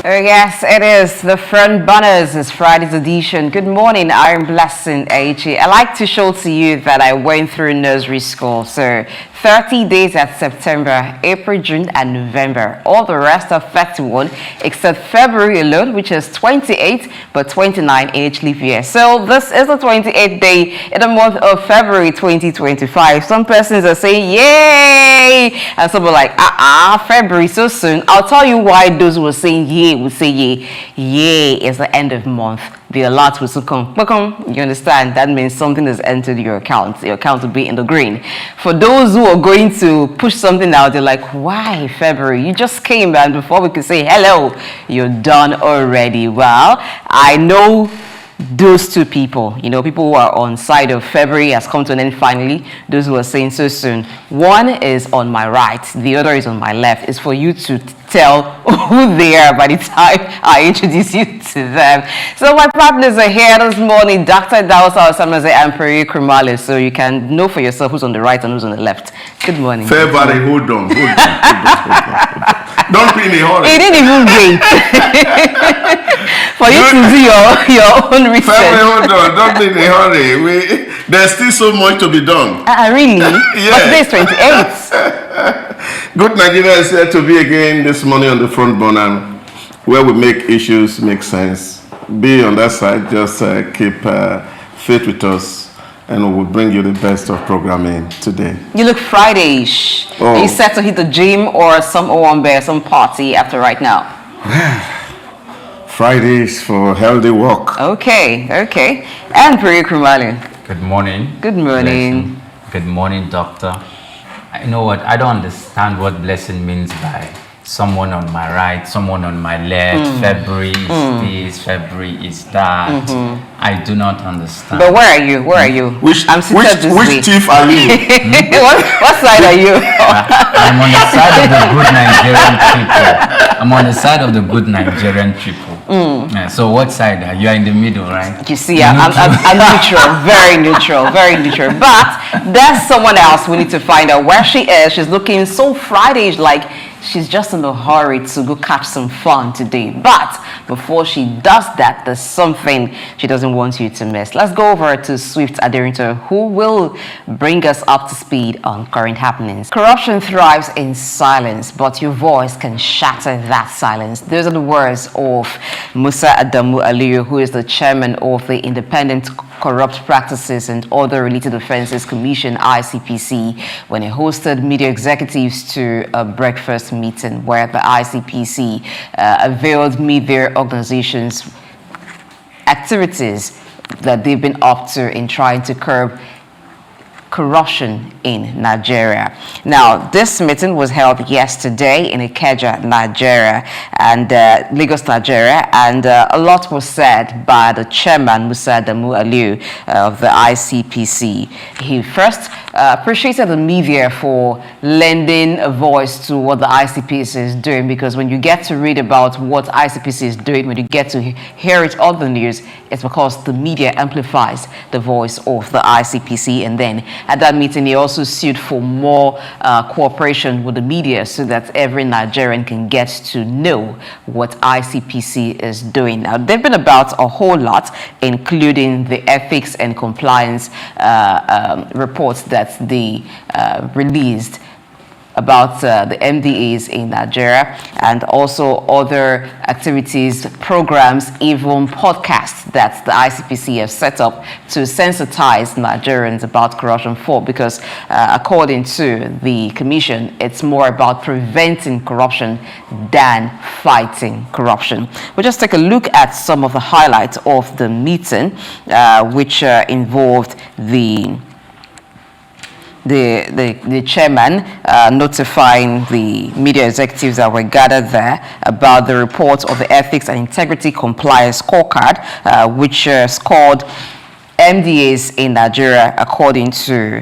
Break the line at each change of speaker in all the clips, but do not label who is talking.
Oh yes, it is. The front banners is Friday's edition. Good morning, I'm Blessing Eichie. I like to show to you that I went through nursery school. So 30 days at September, April, June, and November. All the rest are 31, except February alone, which is 28, but 29 age leap year. So this is the 28th day in the month of February 2025. Some persons are saying, yay! And some are like, February so soon. I'll tell you why those who are saying yay will say yay. Yay is the end of month. The alert will soon come. You understand? That means something has entered your account. Your account will be in the green. For those who are going to push something out, they're like, why February? You just came, and before we could say hello, you're done already. Well, I know those two people, people who are on side of February has come to an end finally. Those who are saying so soon. One is on my right, the other is on my left. It's for you to tell who they are by the time I introduce you to them. So my partners are here this morning, Dr. Idahosa Osamhanze and Oyinpreye Krumale, so you can know for yourself who's on the right and who's on the left. Good morning.
February, hold on. Don't be in a hurry.
He didn't even wait for you to do your own research.
February, hold on. Don't be in a hurry. There's still so much to be done.
Really?
Yeah.
But today's 28th.
Good Nigeria is here to be again this morning on the front burner, where we make issues make sense. Be on that side, just keep faith with us, and we will bring you the best of programming today.
You look Friday-ish.
Oh.
Are you set to hit the gym or some some party after right now?
Fridays for healthy walk.
Okay. And Oyinpreye Krumale.
Good morning.
Good morning.
Blessing. Good morning, doctor. You know what? I don't understand what blessing means by someone on my right, someone on my left. February is this, February is that. I do not understand.
But where are you?
Which chief are you?
What side are you?
I'm on the side of the good Nigerian people. I'm on the side of the good Nigerian people. Yeah, so what side are you? Are in the middle, right?
You see, I'm neutral, very neutral. But there's someone else we need to find out where she is. She's looking so Friday-ish, like she's just in a hurry to go catch some fun today. But before she does that, there's something she doesn't want you to miss. Let's go over to Swift Aderinto, who will bring us up to speed on current happenings. Corruption thrives in silence, but your voice can shatter that silence. Those are the words of Musa Adamu Aliyu, who is the chairman of the Independent Corrupt Practices and Other Related Offences Commission, ICPC, when he hosted media executives to a breakfast meeting where the ICPC availed media organizations activities that they've been up to in trying to curb corruption in Nigeria. Now, this meeting was held yesterday in Ikeja, Nigeria, and Lagos, Nigeria, and a lot was said by the chairman, Musa Adamu Aliyu, of the ICPC. He first appreciated the media for lending a voice to what the ICPC is doing, because when you get to read about what ICPC is doing, when you get to hear it on the news, it's because the media amplifies the voice of the ICPC. And then at that meeting, he also sued for more cooperation with the media so that every Nigerian can get to know what ICPC is doing. Now, they've been about a whole lot, including the ethics and compliance reports that they released about the MDAs in Nigeria, and also other activities, programs, even podcasts that the ICPC have set up to sensitize Nigerians about corruption because according to the commission, it's more about preventing corruption than fighting corruption. We'll just take a look at some of the highlights of the meeting, which involved the chairman notifying the media executives that were gathered there about the report of the Ethics and Integrity Compliance Scorecard, which scored MDAs in Nigeria according to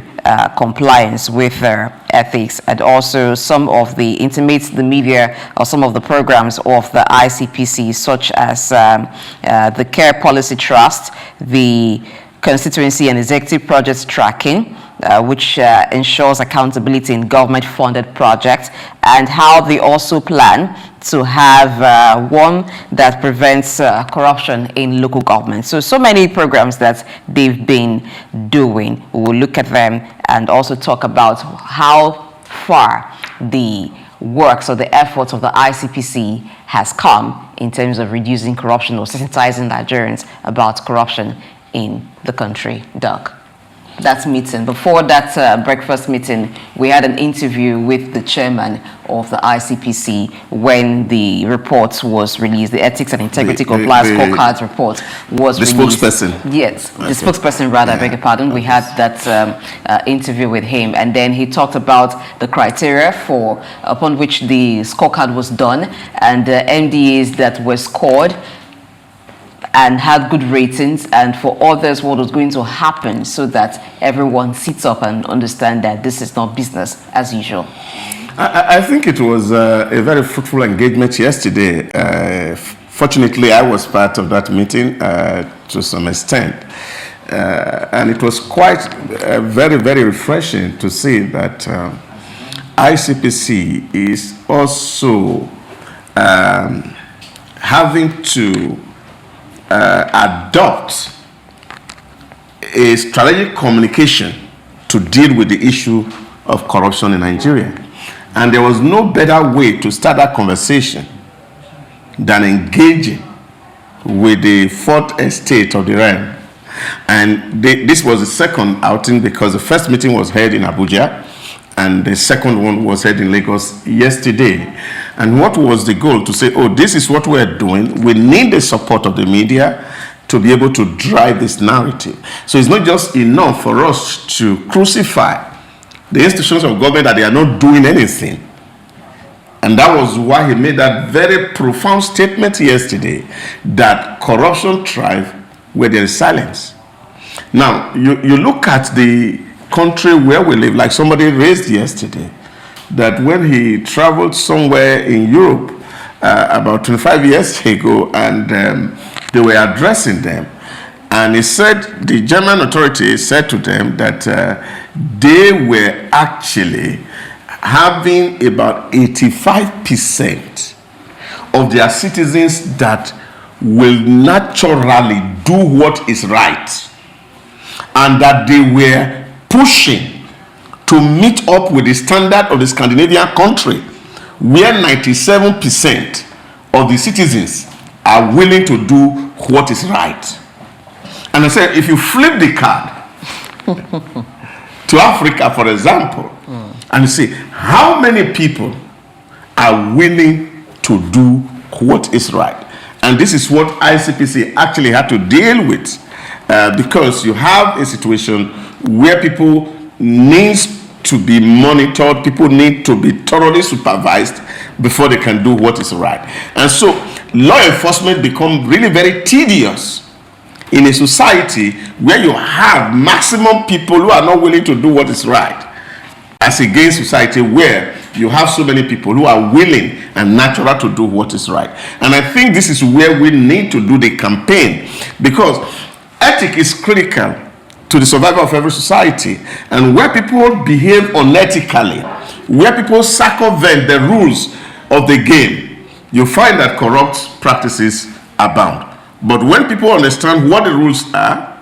compliance with their ethics, and also some of the intimates the media or some of the programs of the ICPC, such as the Care Policy Trust, the Constituency and Executive Projects Tracking, which ensures accountability in government-funded projects, and how they also plan to have one that prevents corruption in local government. So many programs that they've been doing. We will look at them and also talk about how far the works or the efforts of the ICPC has come in terms of reducing corruption or sensitizing Nigerians about corruption in the country. Doug, that meeting, before that breakfast meeting, we had an interview with the chairman of the ICPC when the report was released, the Ethics and Integrity Compliance Scorecards report was released.
The spokesperson?
Yes, the spokesperson rather, I beg your pardon. We had that interview with him, and then he talked about the criteria upon which the scorecard was done and the MDAs that were scored and had good ratings, and for others what was going to happen so that everyone sits up and understand that this is not business as usual.
I think it was a very fruitful engagement yesterday. Fortunately, I was part of that meeting to some extent. And it was quite very, very refreshing to see that ICPC is also having to adopt a strategic communication to deal with the issue of corruption in Nigeria. And there was no better way to start that conversation than engaging with the fourth estate of the realm. And this was the second outing, because the first meeting was held in Abuja and the second one was held in Lagos yesterday. And what was the goal? To say, oh, this is what we're doing. We need the support of the media to be able to drive this narrative. So it's not just enough for us to crucify the institutions of government that they are not doing anything. And that was why he made that very profound statement yesterday, that corruption thrives where there is silence. Now, you look at the country where we live, like somebody raised yesterday, that when he traveled somewhere in Europe about 25 years ago, and they were addressing them, and he said, the German authorities said to them that they were actually having about 85% of their citizens that will naturally do what is right, and that they were pushing to meet up with the standard of the Scandinavian country, where 97% of the citizens are willing to do what is right. And I said, if you flip the card to Africa, for example, and you see how many people are willing to do what is right. And this is what ICPC actually had to deal with, because you have a situation where people need to be monitored, people need to be thoroughly supervised before they can do what is right. And so law enforcement becomes really very tedious in a society where you have maximum people who are not willing to do what is right, as against society where you have so many people who are willing and natural to do what is right. And I think this is where we need to do the campaign, because ethics is critical to the survival of every society. And where people behave unethically, where people circumvent the rules of the game, you find that corrupt practices abound. But when people understand what the rules are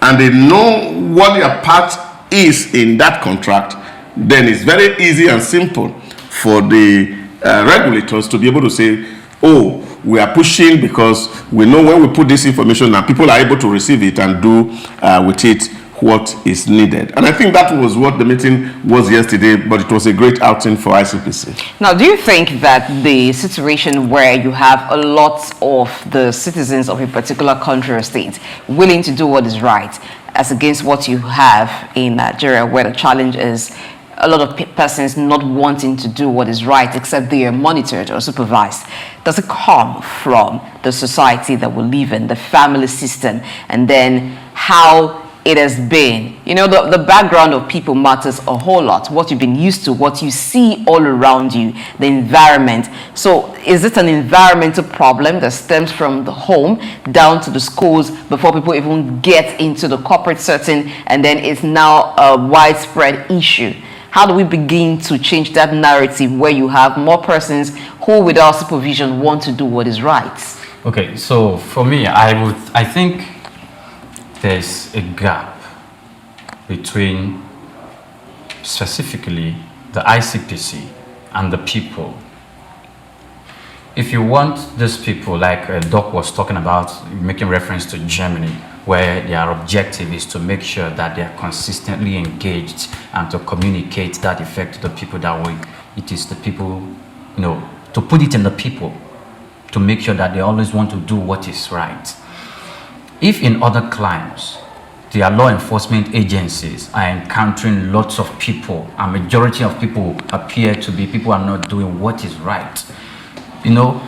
and they know what their part is in that contract, then it's very easy and simple for the regulators to be able to say, oh, we are pushing because we know when we put this information and people are able to receive it and do with it what is needed. And I think that was what the meeting was yesterday, but it was a great outing for ICPC.
Now, do you think that the situation where you have a lot of the citizens of a particular country or state willing to do what is right, as against what you have in Nigeria, where the challenge is a lot of persons not wanting to do what is right except they are monitored or supervised? Does it come from the society that we live in, the family system, and then how it has been. You know, the background of people matters a whole lot. What you've been used to, what you see all around you, the environment. So is it an environmental problem that stems from the home down to the schools before people even get into the corporate setting, and then it's now a widespread issue? How do we begin to change that narrative where you have more persons who, without supervision, want to do what is right?
Okay, so for me, I think there's a gap between specifically the ICPC and the people. If you want these people, like Doc was talking about, making reference to Germany, where their objective is to make sure that they are consistently engaged and to communicate that effect to the people, that way it is the people, you know, to put it in the people, to make sure that they always want to do what is right. If in other climes, their law enforcement agencies are encountering lots of people, a majority of people appear to be people are not doing what is right, you know,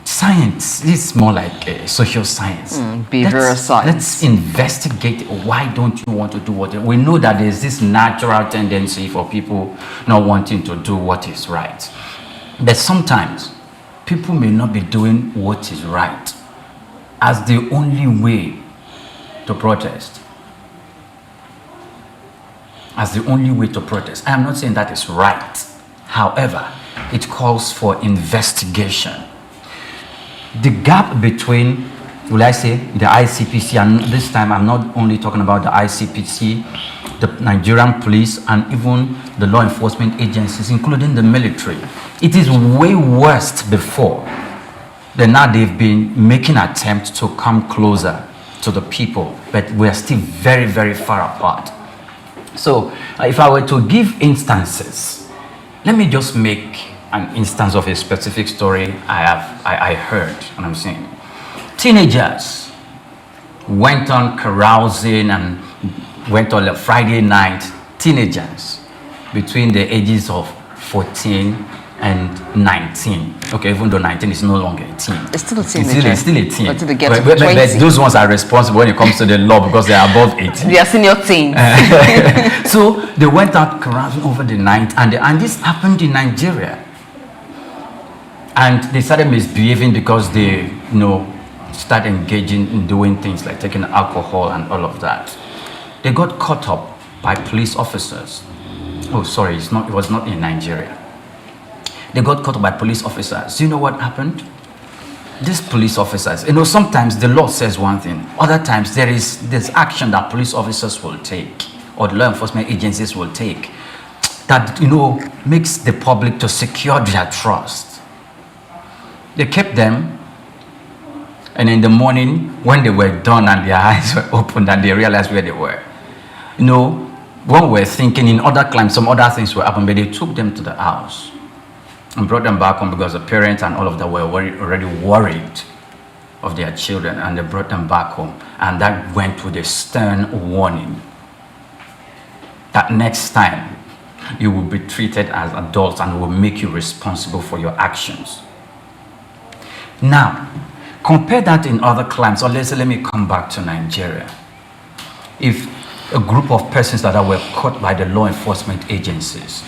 science is more like a social science.
Behavioral science.
Let's investigate. Why don't you want to do what? We know that there's this natural tendency for people not wanting to do what is right. But sometimes people may not be doing what is right as the only way to protest. As the only way to protest. I am not saying that is right. However, it calls for investigation. The gap between, will I say, the ICPC, and this time I'm not only talking about the ICPC, the Nigerian police, and even the law enforcement agencies, including the military. It is way worse before. Then now they've been making attempts to come closer to the people, but we're still very, very far apart. So if I were to give instances, let me just make an instance of a specific story I heard, and I'm saying teenagers went on carousing and went on a Friday night. Teenagers between the ages of 14 and 19. Okay, even though 19 is no longer a teen.
It's still a teenager.
It's still a teen.
Until they get to
but
20.
those ones are responsible when it comes to the law because they are above 18.
They are senior teens.
So they went out carousing over the night, and this happened in Nigeria. And they started misbehaving because they, you know, started engaging in doing things like taking alcohol and all of that. They got caught up by police officers. Oh, sorry, it was not in Nigeria. They got caught up by police officers. Do you know what happened? These police officers, you know, sometimes the law says one thing. Other times there's action that police officers will take or the law enforcement agencies will take that, you know, makes the public to secure their trust. They kept them, and in the morning, when they were done and their eyes were opened and they realized where they were, you know, when we were thinking in other climes, some other things were happening, but they took them to the house and brought them back home because the parents and all of them were already worried of their children, and they brought them back home. And that went with a stern warning that next time you will be treated as adults and will make you responsible for your actions. Now, compare that in other climes, or let me come back to Nigeria. If a group of persons that were caught by the law enforcement agencies,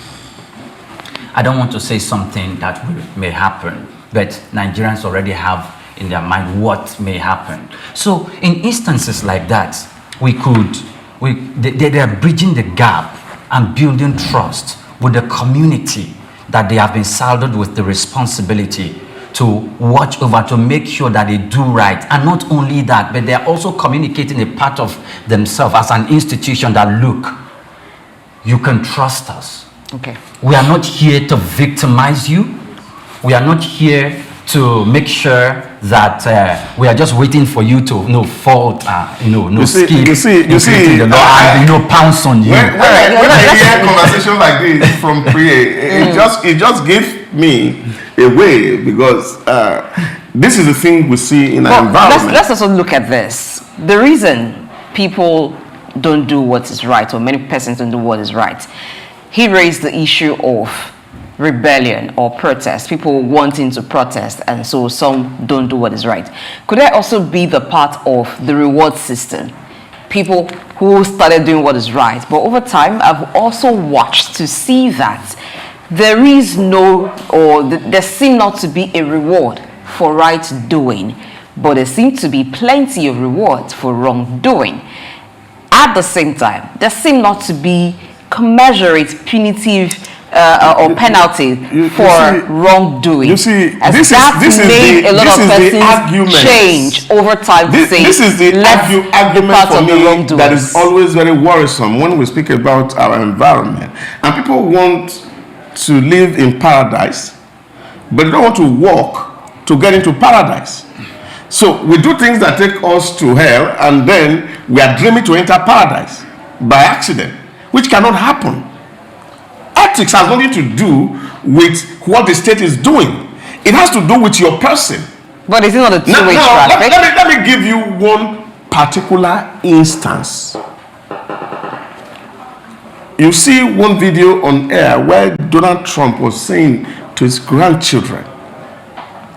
I don't want to say something that may happen, but Nigerians already have in their mind what may happen. So in instances like that, they are bridging the gap and building trust with the community that they have been saddled with the responsibility to watch over, to make sure that they do right. And not only that, but they are also communicating a part of themselves as an institution that, look, you can trust us.
Okay.
We are not here to victimize you. We are not here to make sure that we are just waiting for you to fault, skip the law and pounce on you.
When I hear a conversation like this from Priye, it just gives me a way, because this is the thing we see in our environment.
Let's also look at this. The reason people don't do what is right, or many persons don't do what is right, he raised the issue of rebellion or protest, people wanting to protest, and so some don't do what is right. Could that also be the part of the reward system? people who started doing what is right. But over time, I've also watched to see that there is no, or there seems not to be a reward for right doing, but there seems to be plenty of rewards for wrongdoing. At the same time, there seem not to be commensurate punitive or penalty for wrongdoing.
You see,
As
this
that
is
made
the,
a lot
this
of
is the
persons
argument.
change over time to say,
This is the
let's
argument
part
for
of the
me
wrongdoers.
that is always very worrisome when we speak about our environment. And people want to live in paradise, but they don't want to walk to get into paradise. So we do things that take us to hell, and then we are dreaming to enter paradise by accident, which cannot happen. Ethics has nothing to do with what the state is doing. It has to do with your person.
But is it not a two-way
Now,
traffic?
let me give you one particular instance. You see one video on air where Donald Trump was saying to his grandchildren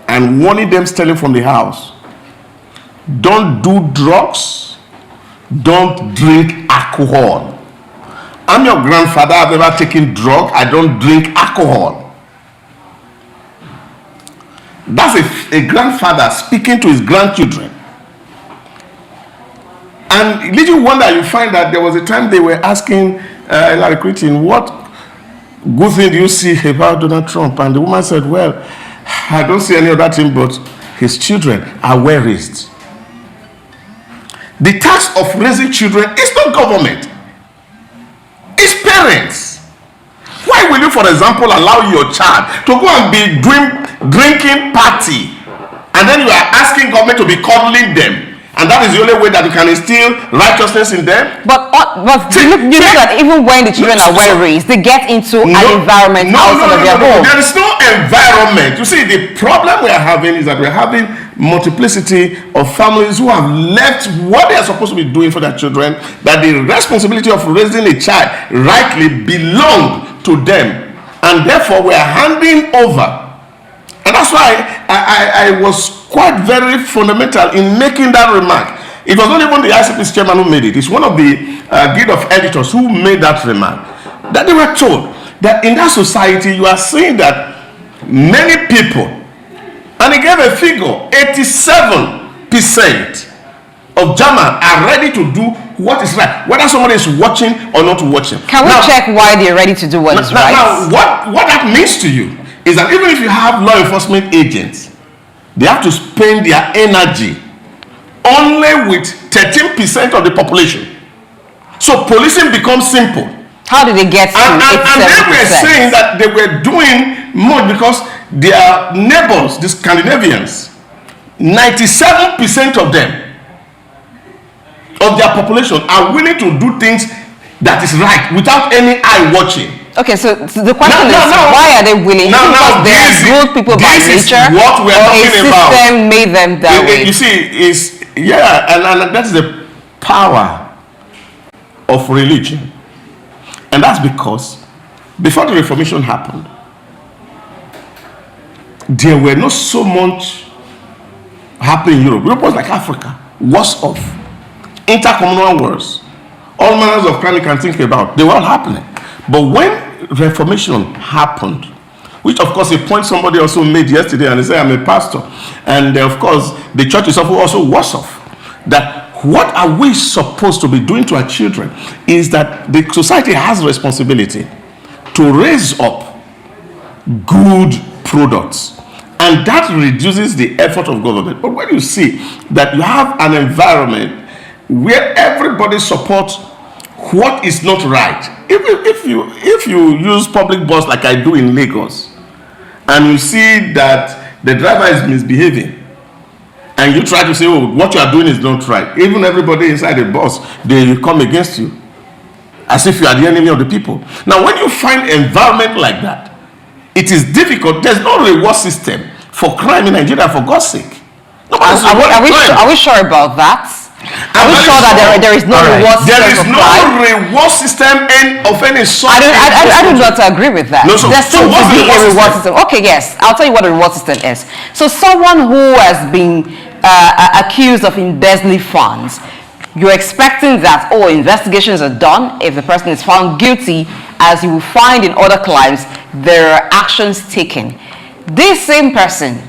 and warning them stealing from the house, don't do drugs, don't drink alcohol. I'm your grandfather, I've never taken drug, I don't drink alcohol. That's a grandfather speaking to his grandchildren. And did you wonder, you find that there was a time they were asking Hillary Clinton, what good thing do you see about Donald Trump? And the woman said, well, I don't see any other thing but his children are well raised. The task of raising children is not government. It's parents. Why will you, for example, allow your child to go and be drinking party, and then you are asking government to be cuddling them, and that is the only way that you can instill righteousness in them?
But you know that even when the children are well raised, they get into an environment outside of their home.
There is no environment. You see, the problem we are having is that we are having multiplicity of families who have left what they are supposed to be doing for their children, that the responsibility of raising a child rightly belongs to them, and therefore we are handing over. And that's why I was quite very fundamental in making that remark. It was not even the ICPC chairman who made it. It's one of the guild of editors who made that remark. That they were told that in that society you are seeing that many people, and he gave a figure, 87% of Germans are ready to do what is right, whether somebody is watching or not watching.
Can we check why they're ready to do what is right?
Now, what that means to you is that even if you have law enforcement agents, they have to spend their energy only with 13% of the population. So policing becomes simple.
How did they get to 87%?
And they were saying that they were doing more because their neighbors, the Scandinavians, 97% of them, of their population, are willing to do things that is right without any eye watching.
Okay, so the question is, why are they willing? Because they are good people by nature,
what we are talking about.
A system made them that way.
You see, and that's the power of religion. And that's because before the Reformation happened, there were not so much happening in Europe. Europe was like Africa, worse off. Intercommunal wars, all manners of crime you can think about, they were all happening. But when Reformation happened, which of course a point somebody also made yesterday, and he said, I'm a pastor, and of course the church is also worse off, that what are we supposed to be doing to our children is that the society has responsibility to raise up good products, and that reduces the effort of government. But when you see that you have an environment where everybody supports what is not right, if you use public bus like I do in Lagos, and you see that the driver is misbehaving, and you try to say, oh, what you are doing is not right, even everybody inside the bus, they come against you as if you are the enemy of the people. Now when you find environment like that, it is difficult. There's no reward system for crime in Nigeria, for God's sake.
Are we sure about that? Are we sure that there is no reward system?
There is no reward system of any sort.
I do not agree with that.
No,
there seems to be a reward system. Okay, yes, I'll tell you what a reward system is. So someone who has been accused of embezzling funds, you're expecting that, oh, investigations are done. If the person is found guilty, as you will find in other crimes, there are actions taken. This same person,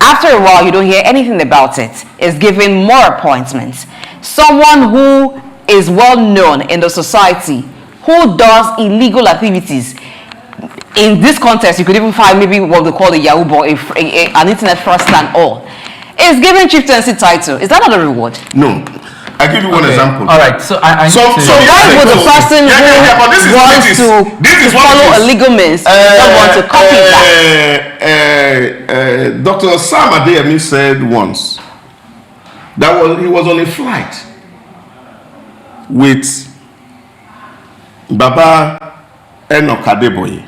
after a while, you don't hear anything about it, is given more appointments. Someone who is well known in the society, who does illegal activities. In this context, you could even find maybe what they call a Yahoo boy, an internet fraudster and all. Is given chieftaincy title. Is that not a reward?
No. I give you one example.
All right. So I
so why would the person who wants to follow a legal means not want to copy that?
Dr. Sam Adeyemi said once that he was on a flight with Baba Enoch Adeboye,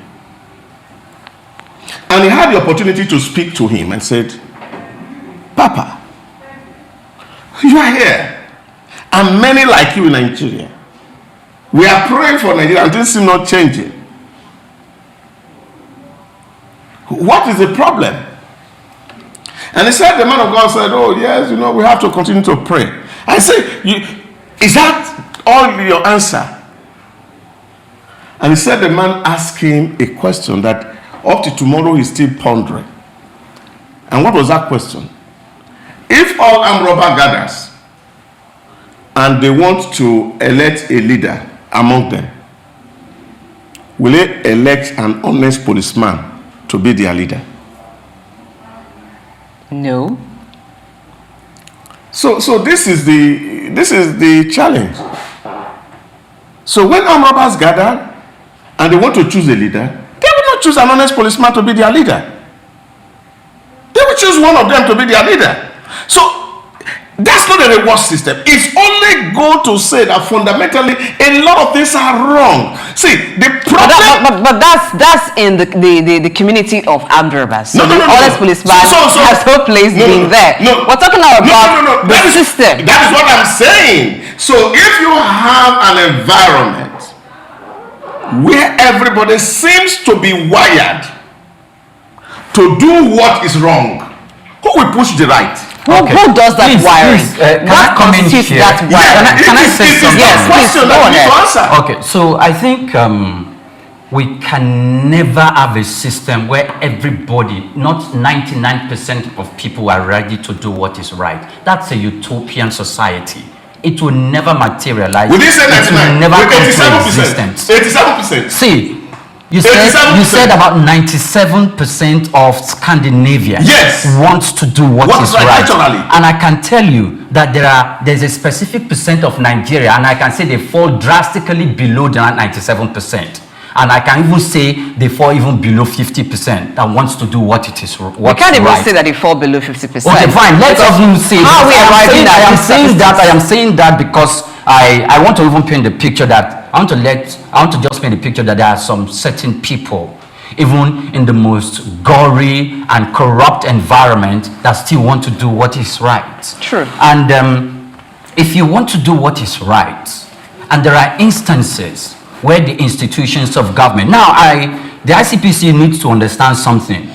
and he had the opportunity to speak to him and said, "Papa, you are here, and many like you in Nigeria. We are praying for Nigeria, and this is not changing. What is the problem?" And he said, the man of God said, "Oh yes, we have to continue to pray." I said, "Is that all your answer?" And he said the man asked him a question that up to tomorrow he's still pondering. And what was that question? If all armed robber gathers and they want to elect a leader among them, will they elect an honest policeman to be their leader?
No.
So this is the challenge. So when armed robbers gather and they want to choose a leader, they will not choose an honest policeman to be their leader. They will choose one of them to be their leader. So that's not a reward system. It's only good to say that fundamentally a lot of things are wrong. See, the problem.
But that's in the community of armed robbers. So the honest policeman has no place being there.
No,
we're talking about the system.
That is what I'm saying. So if you have an environment where everybody seems to be wired to do what is wrong, who will push the right?
Who does that wiring?
Can I come in here?
That wiring?
Can I say something?
Yes, please, go ahead.
Okay, so I think we can never have a system where everybody, not 99% of people, are ready to do what is right. That's a utopian society. It will never materialize.
Will you say 99?
It will never come to
87%.
existence.
87%.
See, you said about 97% of Scandinavia wants to do what is right. And I can tell you that there's a specific percent of Nigeria, and I can say they fall drastically below that 97%. And I can even say they fall even below 50% that wants to do what it is.
We can't even say that they fall below 50%.
Okay, fine. Let's even say
how we arriving at
I am saying that because I want to even paint the picture that I want to just paint the picture that there are some certain people, even in the most gory and corrupt environment, that still want to do what is right.
True.
And if you want to do what is right, and there are instances where the institutions of government, the ICPC needs to understand something.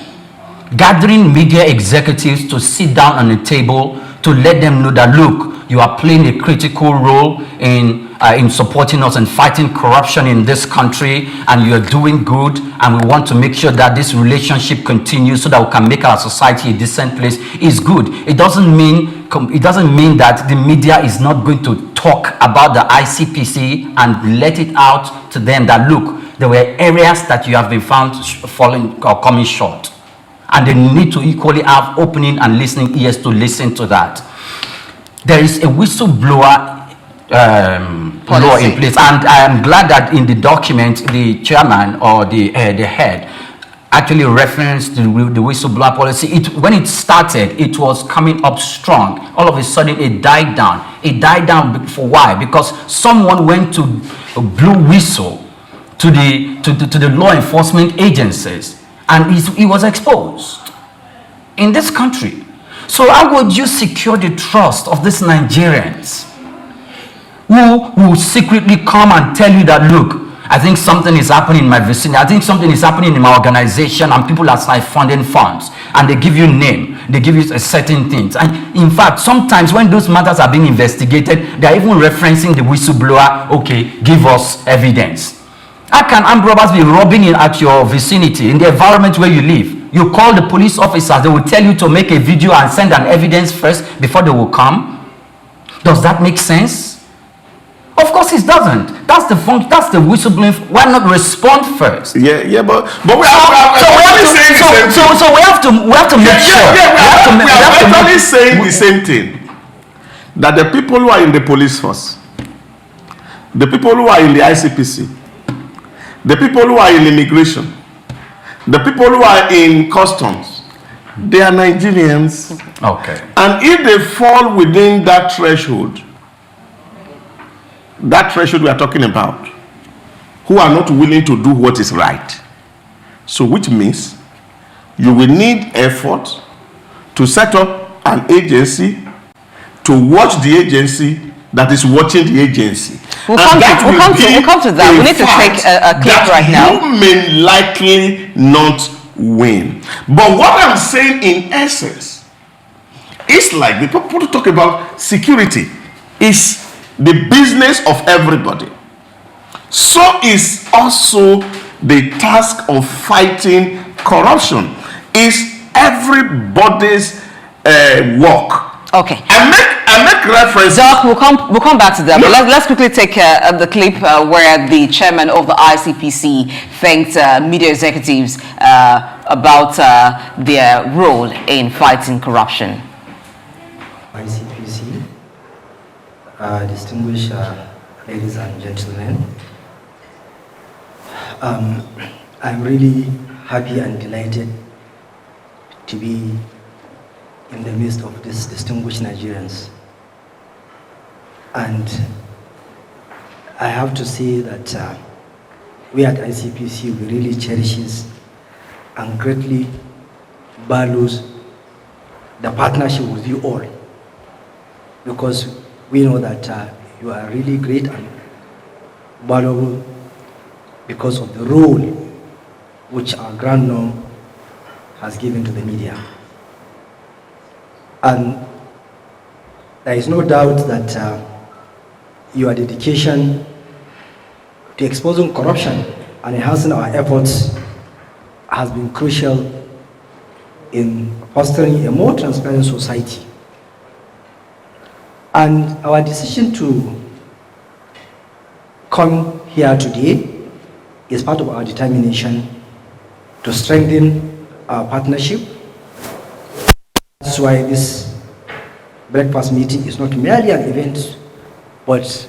Gathering media executives to sit down on a table to let them know that, look, you are playing a critical role in supporting us and fighting corruption in this country, and you are doing good, and we want to make sure that this relationship continues so that we can make our society a decent place, is good. It doesn't mean that the media is not going to talk about the ICPC and let it out to them that, look, there were areas that you have been found falling or coming short, and they need to equally have opening and listening ears to listen to that. There is a whistleblower law in place, and I am glad that in the document the chairman or the head actually referenced the whistleblower policy. When it started, it was coming up strong. All of a sudden, it died down. It died down for why? Because someone went to blow whistle to the law enforcement agencies, and he was exposed in this country. So how would you secure the trust of these Nigerians who will secretly come and tell you that, look, I think something is happening in my vicinity. I think something is happening in my organization, and people are funding funds, and they give you name, they give you certain things. And in fact, sometimes when those matters are being investigated, they are even referencing the whistleblower. Okay, give us evidence. How can armed robbers be robbing at your vicinity, in the environment where you live? You call the police officers, they will tell you to make a video and send an evidence first before they will come. Does that make sense? Of course it doesn't. That's the whistleblowing. Why not respond first?
But we have to make sure. We are actually saying the same thing. That the people who are in the police force, the people who are in the ICPC, the people who are in immigration, the people who are in customs, they are Nigerians.
Okay.
And if they fall within that threshold we are talking about, who are not willing to do what is right. So which means you will need effort to set up an agency to watch the agency that is watching the agency.
We'll come to that. We need to take a clip right now.
You may likely not win. But what I'm saying in essence, it's like the people talk about security is the business of everybody. So is also the task of fighting corruption. Is everybody's work.
Okay.
I make reference.
Doc, we'll come back to that. No. But let's quickly take the clip where the chairman of the ICPC thanked media executives about their role in fighting corruption.
ICPC, distinguished ladies and gentlemen, I'm really happy and delighted to be in the midst of these distinguished Nigerians. And I have to say that we at ICPC, we really cherishes and greatly values the partnership with you all, because we know that you are really great and valuable because of the role which our Grand Norm has given to the media. And there is no doubt that your dedication to exposing corruption and enhancing our efforts has been crucial in fostering a more transparent society. And our decision to come here today is part of our determination to strengthen our partnership. That's why this breakfast meeting is not merely an event, but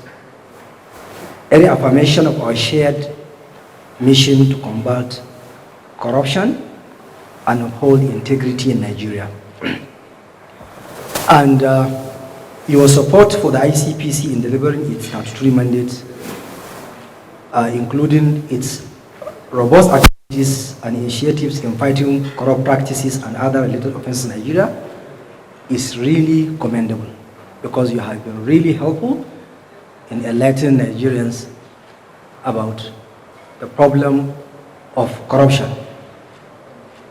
a reaffirmation of our shared mission to combat corruption and uphold integrity in Nigeria. And your support for the ICPC in delivering its statutory mandate, including its robust activities and initiatives in fighting corrupt practices and other related offenses in Nigeria, is really commendable, because you have been really helpful in enlightening Nigerians about the problem of corruption.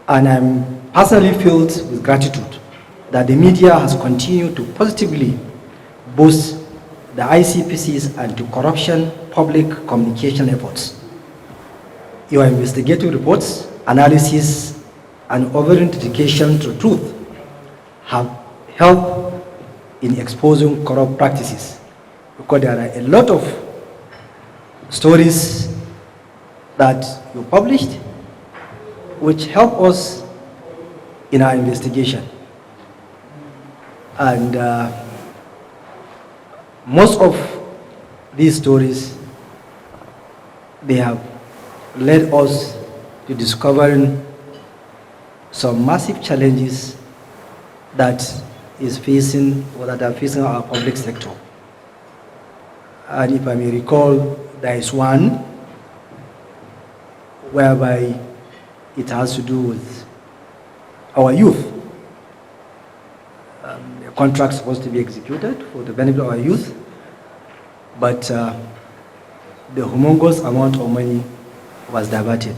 And I'm personally filled with gratitude that the media has continued to positively boost the ICPC's anti-corruption public communication efforts. Your investigative reports, analysis, and overall dedication to truth have helped in exposing corrupt practices, because there are a lot of stories that you published which help us in our investigation. And most of these stories, they have led us to discovering some massive challenges that is facing, or that are facing our public sector. And if I may recall, there is one whereby it has to do with our youth. A contract supposed to be executed for the benefit of our youth, but the humongous amount of money was diverted.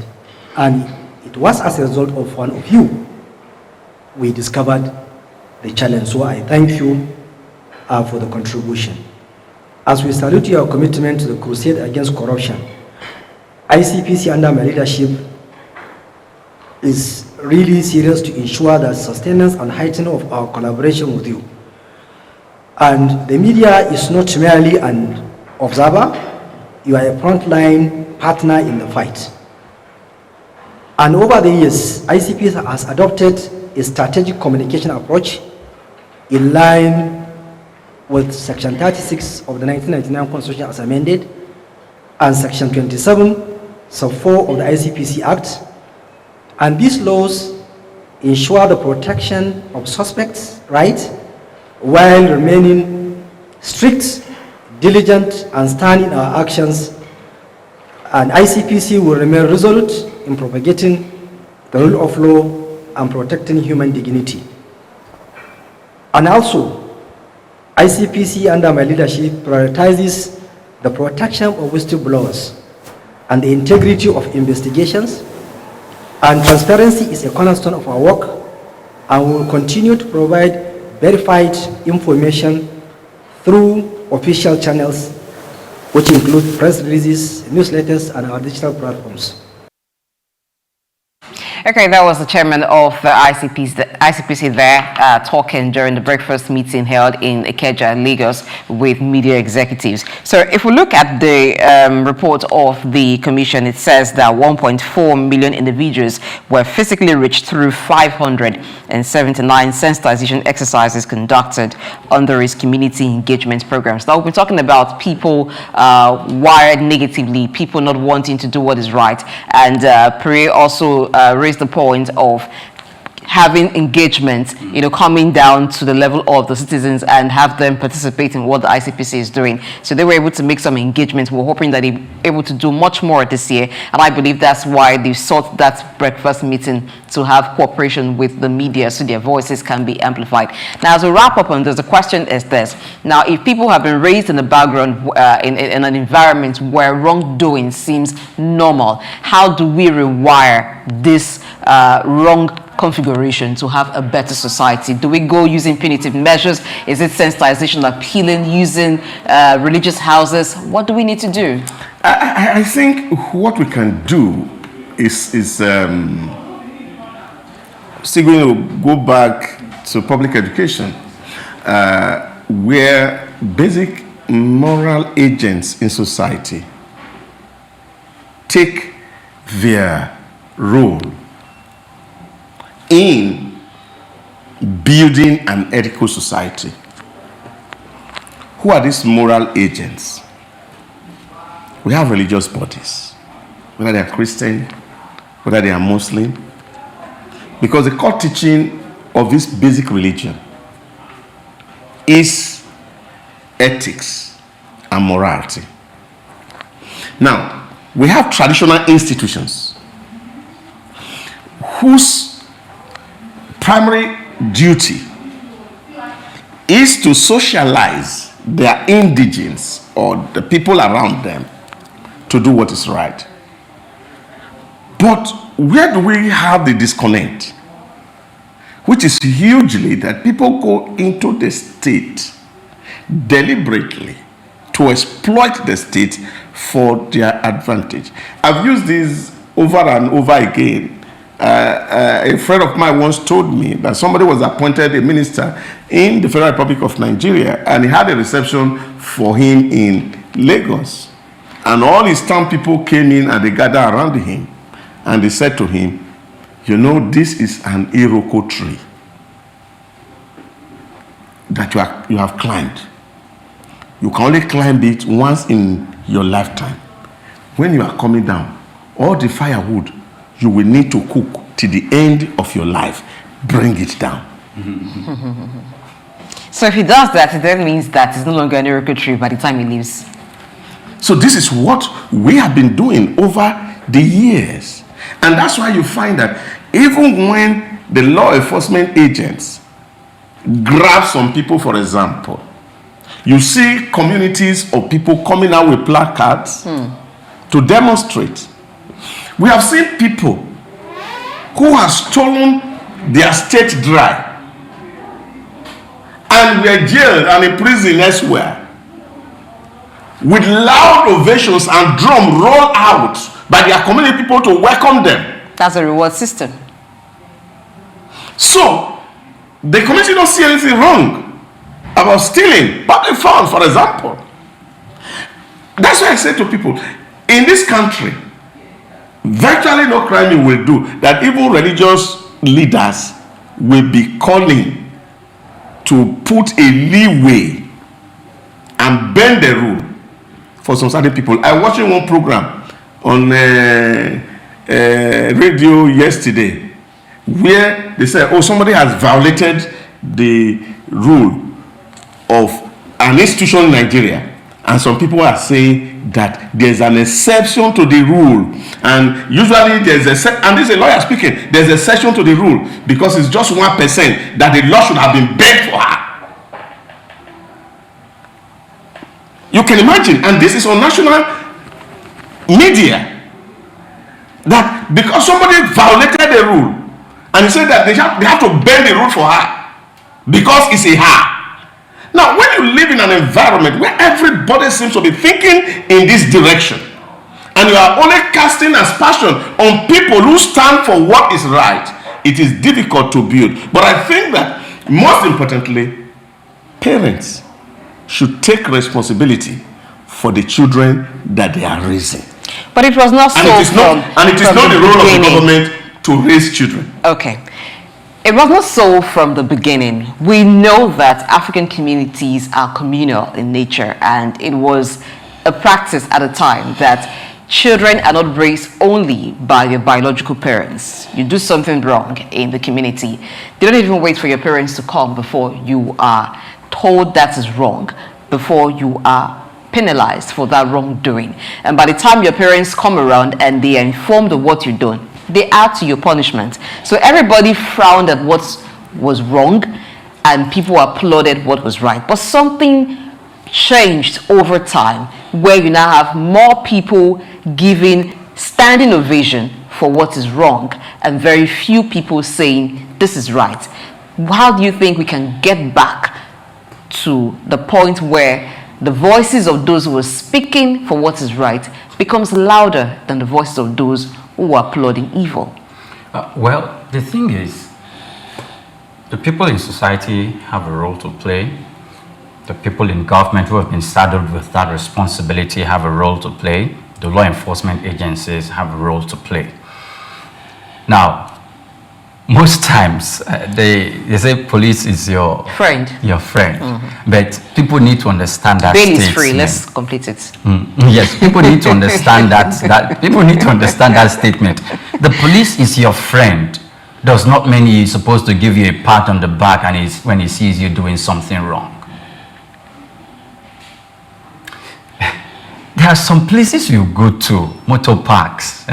And it was as a result of one of you we discovered the challenge. So I thank you for the contribution. As we salute your commitment to the crusade against corruption, ICPC under my leadership is really serious to ensure that sustenance and heightening of our collaboration with you. And the media is not merely an observer, you are a frontline partner in the fight. And over the years, ICPC has adopted a strategic communication approach in line with Section 36 of the 1999 Constitution as amended and Section 27, Sub 4 of the ICPC Act. And these laws ensure the protection of suspects' rights while remaining strict, diligent, and stand in our actions. And ICPC will remain resolute in propagating the rule of law and protecting human dignity. And also, ICPC under my leadership prioritizes the protection of whistleblowers and the integrity of investigations. And transparency is a cornerstone of our work, and we will continue to provide verified information through official channels, which include press releases, newsletters, and our digital platforms.
Okay, that was the chairman of the ICPC there talking during the breakfast meeting held in Ikeja, Lagos, with media executives. So if we look at the report of the commission, it says that 1.4 million individuals were physically reached through 579 sensitization exercises conducted under its community engagement programs. Now, we've been talking about people wired negatively, people not wanting to do what is right, and Pere also raised the point of having engagement, coming down to the level of the citizens and have them participate in what the ICPC is doing. So they were able to make some engagement. We're hoping that they're able to do much more this year. And I believe that's why they sought that breakfast meeting, to have cooperation with the media so their voices can be amplified. Now, as a wrap up on this, the question is this. Now, if people have been raised in the background in an environment where wrongdoing seems normal, how do we rewire this wrong configuration to have a better society? Do we go using punitive measures? Is it sensitization, appealing, using religious houses? What do we need to do?
I think what we can do is still going to go back to public education, where basic moral agents in society take their role in building an ethical society. Who are these moral agents? We have religious bodies, whether they are Christian, whether they are Muslim, because the core teaching of this basic religion is ethics and morality. Now, we have traditional institutions whose primary duty is to socialize their indigents or the people around them to do what is right. But where do we have the disconnect? Which is hugely that people go into the state deliberately to exploit the state for their advantage. I've used this over and over again. A friend of mine once told me that somebody was appointed a minister in the Federal Republic of Nigeria, and he had a reception for him in Lagos. And all his town people came in and they gathered around him, and they said to him, you know, this is an Iroko tree that you have climbed. You can only climb it once in your lifetime. When you are coming down, all the firewood you will need to cook till the end of your life, bring it down.
So if he does that, it then means that it's no longer an Iroko tree by the time he leaves.
So this is what we have been doing over the years. And that's why you find that even when the law enforcement agents grab some people, for example, You see communities of people coming out with placards to demonstrate. We have seen people who have stolen their state dry and were jailed and imprisoned elsewhere, with loud ovations and drum roll out by their community people to welcome them.
That's a reward system.
So, the community don't see anything wrong about stealing public funds, for example. That's why I say to people, in this country, virtually no crime you will do that even religious leaders will be calling to put a leeway and bend the rule for some certain people. I was watching one program on radio yesterday where they said, oh, somebody has violated the rule of an institution in Nigeria. And some people are saying that there's an exception to the rule. And usually there's and this is a lawyer speaking, there's an exception to the rule because it's just 1% that the law should have been bent for her. You can imagine, and this is on national media, that because somebody violated the rule, and he said that they have to bend the rule for her because it's a her. Now, when you live in an environment where everybody seems to be thinking in this direction, and you are only casting aspersion on people who stand for what is right, it is difficult to build. But I think that most importantly, parents should take responsibility for the children that they are raising.
But it was not so.
And it is not the role of the government to raise children.
Okay. It was not so from the beginning. We know that African communities are communal in nature, and it was a practice at a time that children are not raised only by your biological parents. You do something wrong in the community, they don't even wait for your parents to come before you are told that is wrong, before you are penalized for that wrongdoing. And by the time your parents come around and they are informed of what you've done, they add to your punishment. So everybody frowned at what was wrong and people applauded what was right. But something changed over time where you now have more people giving standing ovation for what is wrong and very few people saying this is right. How do you think we can get back to the point where the voices of those who are speaking for what is right becomes louder than the voices of those who are applauding evil?
Well, the thing is, the people in society have a role to play. The people in government who have been saddled with that responsibility have a role to play. The law enforcement agencies have a role to play. Now, most times they say police is your
friend.
But people need to understand that
bail is free. Let's complete it.
Yes, people need to understand that people need to understand that statement. The police is your friend does not mean he's supposed to give you a pat on the back and when he sees you doing something wrong. There are some places you go to, motor parks,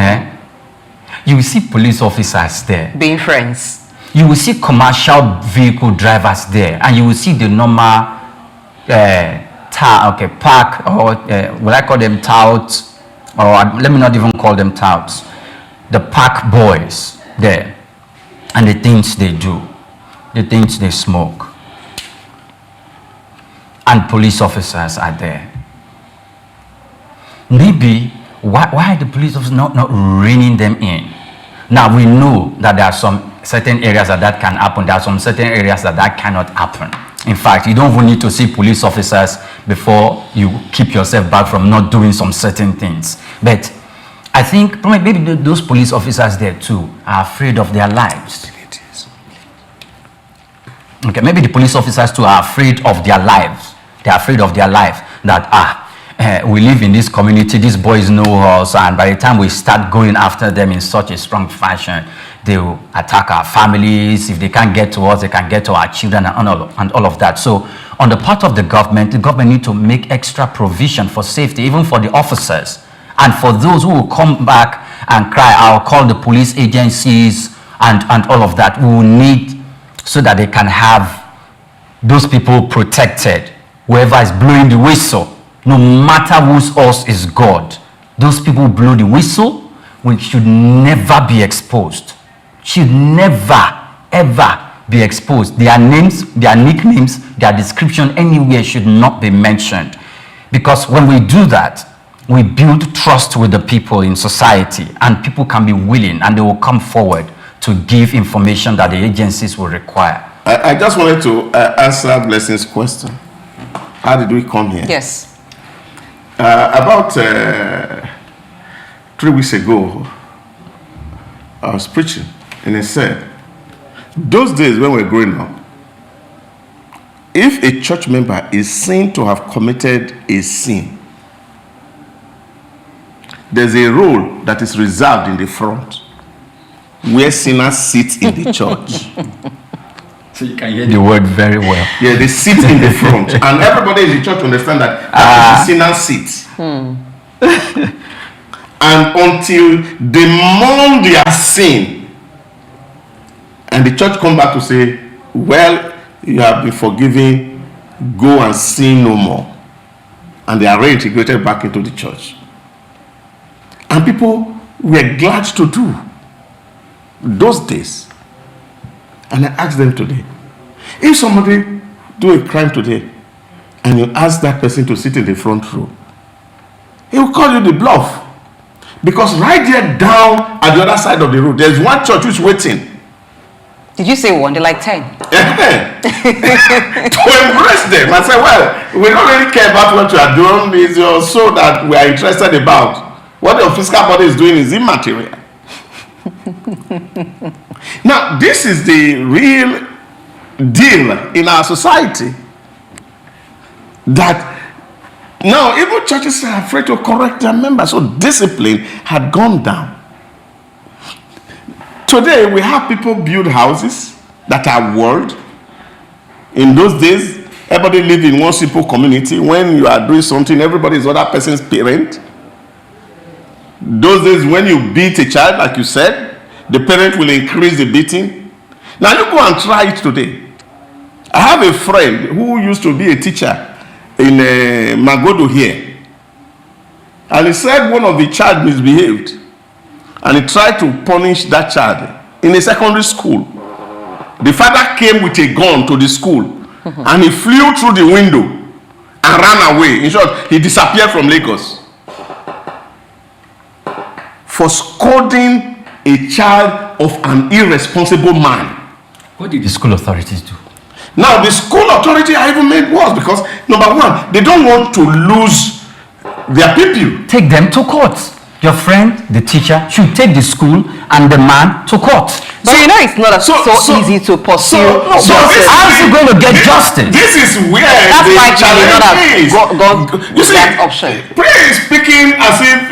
you will see police officers there.
Being friends.
You will see commercial vehicle drivers there, and you will see the normal park, or will I call them touts, or let me not even call them touts, the park boys there, and the things they do, the things they smoke, and police officers are there. Maybe why are the police officers not reining them in? Now we know that there are some certain areas that can happen. There are some certain areas that cannot happen. In fact, you don't even need to see police officers before you keep yourself back from not doing some certain things. But I think maybe those police officers there too are afraid of their lives. Okay, maybe the police officers too are afraid of their lives. They are afraid of their life that we live in this community, these boys know us, and by the time we start going after them in such a strong fashion, they will attack our families. If they can't get to us, they can get to our children and all of that. So on the part of the government needs to make extra provision for safety, even for the officers. And for those who will come back and cry, I'll call the police agencies and all of that, we will need so that they can have those people protected. whoever is blowing the whistle, no matter whose us is God, those people blow the whistle, we should never be exposed. Should never, ever be exposed. Their names, their nicknames, their description anywhere should not be mentioned. Because when we do that, we build trust with the people in society, and people can be willing and they will come forward to give information that the agencies will require.
I just wanted to answer Blessing's question. How did we come here?
Yes.
About 3 weeks ago, I was preaching, and I said, those days when we were growing up, if a church member is seen to have committed a sin, there's a role that is reserved in the front where sinners sit in the church.
So you can hear the word very well.
Yeah, they sit in the front. And everybody in the church understand that that is the sinner's seat. And until they mourn their sin, and the church come back to say, well, you have been forgiven, go and sin no more. And they are reintegrated back into the church. And people were glad to do those days. And I asked them today, if somebody do a crime today, and you ask that person to sit in the front row, he will call you the bluff. Because right there down at the other side of the road, there's one church who's waiting.
Did you say one? They're like 10.
To embrace them and say, well, we don't really care about what you are doing. It's your soul that we are interested about. What your physical body is doing is immaterial. Now, this is the real deal in our society. That now even churches are afraid to correct their members. So discipline had gone down. Today, we have people build houses that are walled. In those days, everybody lived in one simple community. When you are doing something, everybody is other person's parent. Those days, when you beat a child, like you said, the parent will increase the beating. Now, you go and try it today. I have a friend who used to be a teacher in Magodo here. And he said one of the child misbehaved. And he tried to punish that child in a secondary school. The father came with a gun to the school and he flew through the window and ran away. In short, he disappeared from Lagos for scolding a child of an irresponsible man.
What did the school authorities do?
Now, the school authority are even made worse because, number one, they don't want to lose their pupil.
Take them to court. Your friend, the teacher, should take the school and the man to court.
But you know it's not so easy to pursue justice.
How is he going to get justice?
This is where
that's
the
why
challenge is.
You see, that option.
Prayer is speaking as if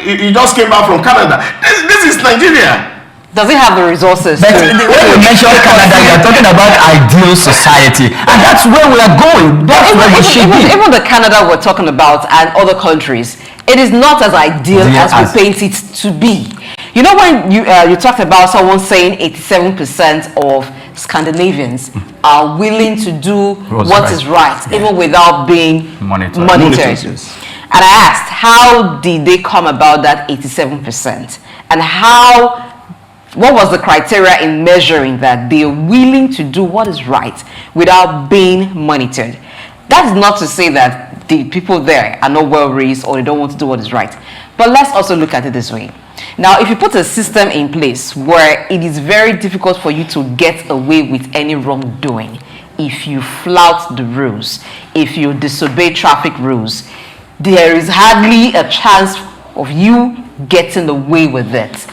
he just came back from Canada. This is Nigeria.
Does it have the resources?
But when you mention Canada, you are talking about ideal society, and that's where we are going. That's where we should be.
Even the Canada we're talking about and other countries, it is not as ideal as we paint it to be. You know, when you talked about someone saying 87% of Scandinavians are willing to do what is right, even without being monitored. And I asked, how did they come about that 87%? And what was the criteria in measuring that they are willing to do what is right without being monitored? That is not to say that the people there are not well raised or they don't want to do what is right. But let's also look at it this way. Now, if you put a system in place where it is very difficult for you to get away with any wrongdoing, if you flout the rules, if you disobey traffic rules, there is hardly a chance of you getting away with it.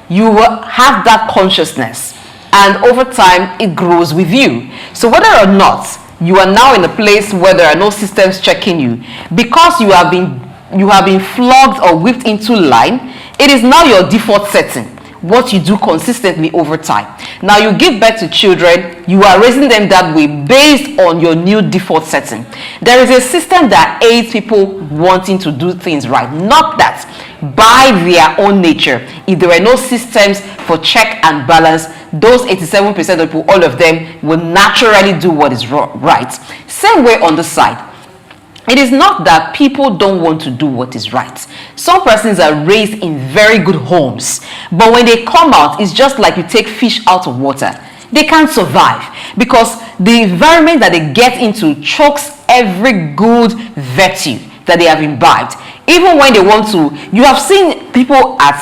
You will have that consciousness, and over time it grows with you. So whether or not you are now in a place where there are no systems checking you, because you have been flogged or whipped into line, it is now your default setting, what you do consistently over time. Now you give birth to children, you are raising them that way based on your new default setting. There is a system that aids people wanting to do things right, not that by their own nature, if there were no systems for check and balance, those 87% of people, all of them, will naturally do what is right. Same way on the side. it is not that people don't want to do what is right. Some persons are raised in very good homes, but when they come out, it's just like you take fish out of water. They can't survive because the environment that they get into chokes every good virtue that they have imbibed. Even when they want to, you have seen people at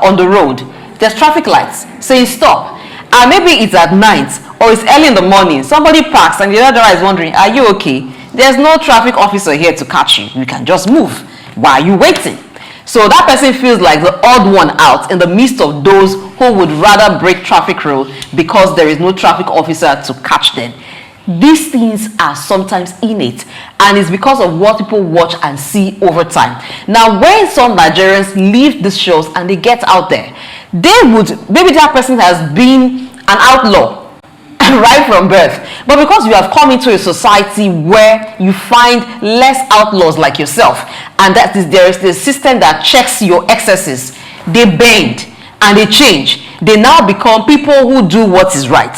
on the road, there's traffic lights saying stop, and maybe it's at night or it's early in the morning, somebody parks and the other driver is wondering, are you okay? There's no traffic officer here to catch you. You can just move. Why are you waiting? So that person feels like the odd one out in the midst of those who would rather break traffic rule because there is no traffic officer to catch them. These things are sometimes innate, and it's because of what people watch and see over time. Now, when some Nigerians leave these shows and they get out there, they would, maybe that person has been an outlaw right from birth, but because you have come into a society where you find less outlaws like yourself, and that is, there is the system that checks your excesses, they bend and they change. They now become people who do what is right,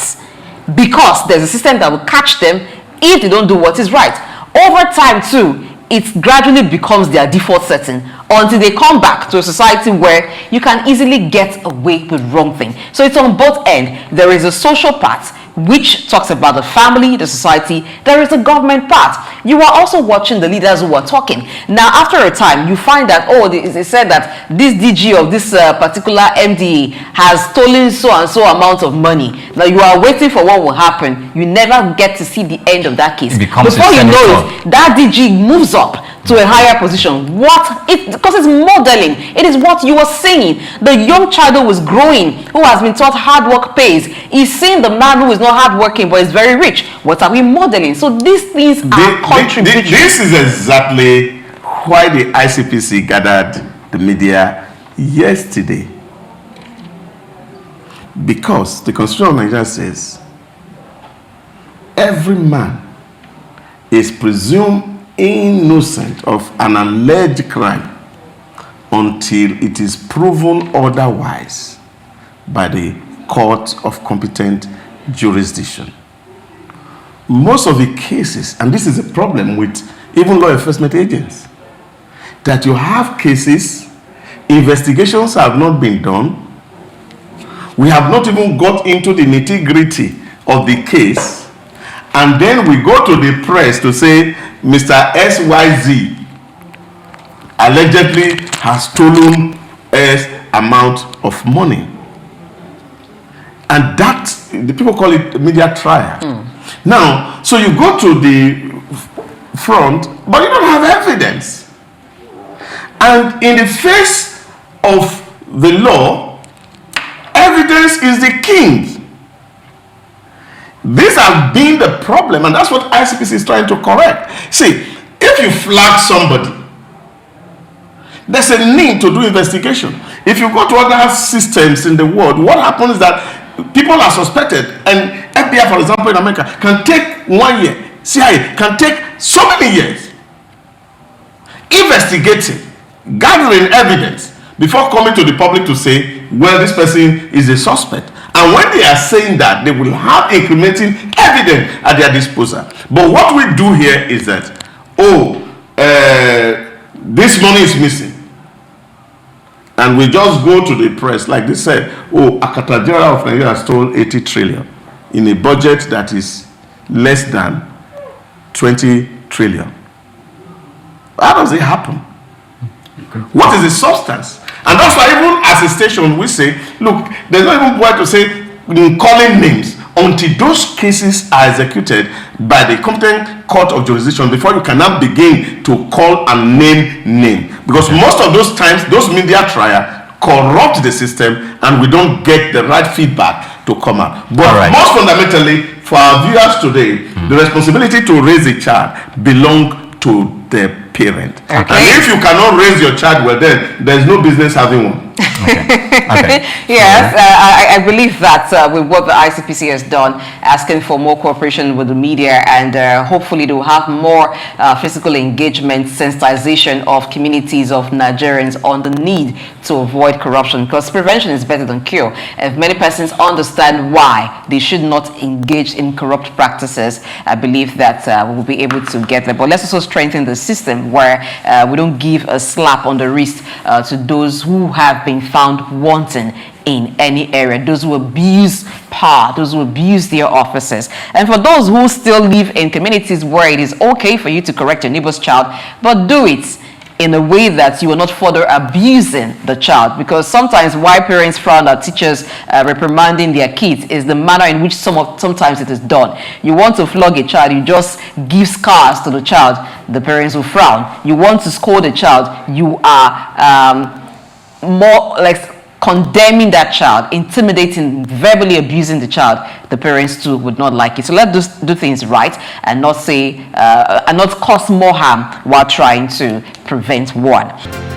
because there's a system that will catch them if they don't do what is right. Over time too, it gradually becomes their default setting until they come back to a society where you can easily get away with wrong thing. So it's on both ends. There is a social part which talks about the family, the society. There is a government part. You are also watching the leaders who are talking. Now, after a time, you find that, oh, they said that this DG of this particular MDA has stolen so and so amount of money. Now, you are waiting for what will happen. You never get to see the end of that case. Before you know it, that DG moves up to a higher position. Because it's modeling. It is what you are saying. The young child who is growing, who has been taught hard work pays, is seeing the man who is not hardworking but is very rich. What are we modeling? So these things are contributing.
This is exactly why the ICPC gathered the media yesterday. Because the Constitution of Nigeria says every man is presumed innocent of an alleged crime until it is proven otherwise by the court of competent jurisdiction. Most of the cases, and this is a problem with even law enforcement agents, that you have cases, investigations have not been done, we have not even got into the nitty-gritty of the case, and then we go to the press to say Mr. XYZ allegedly has stolen X amount of money. And that, the people call it media trial. Now, so you go to the front, but you don't have evidence. And in the face of the law, evidence is the king. These have been the problem, and that's what ICPC is trying to correct. See, if you flag somebody, there's a need to do investigation. If you go to other systems in the world, what happens is that people are suspected, and FBI, for example, in America, can take 1 year. CIA can take so many years investigating, gathering evidence before coming to the public to say, well, this person is a suspect. And when they are saying that, they will have incrementing evidence at their disposal. But what we do here is that, this money is missing. And we just go to the press, like they said, Akatajara of Nigeria stole 80 trillion in a budget that is less than 20 trillion. How does it happen? What is the substance? And that's why even as a station we say, look, there's not even point to say calling names until those cases are executed by the competent court of jurisdiction before you can now begin to call and name. Because most of those times, those media trial corrupt the system and we don't get the right feedback to come out. But most fundamentally, for our viewers today, the responsibility to raise a child belongs to the parent. And if you cannot raise your child well, then there's no business having one.
Okay.
Yes, I believe that with what the ICPC has done, asking for more cooperation with the media, and hopefully they will have more physical engagement, sensitization of communities of Nigerians on the need to avoid corruption, because prevention is better than cure. If many persons understand why they should not engage in corrupt practices, I believe that we will be able to get there. But let's also strengthen the system where we don't give a slap on the wrist to those who have been found wanting in any area, those who abuse power, those who abuse their offices. And for those who still live in communities where it is okay for you to correct your neighbor's child, but do it in a way that you are not further abusing the child, because sometimes why parents frown at teachers reprimanding their kids is the manner in which sometimes it is done. You want to flog a child, you just give scars to the child, the parents will frown. You want to scold a child, you are more like condemning that child, intimidating, verbally abusing the child. The parents too would not like it. So let's do things right and not say and not cause more harm while trying to prevent one.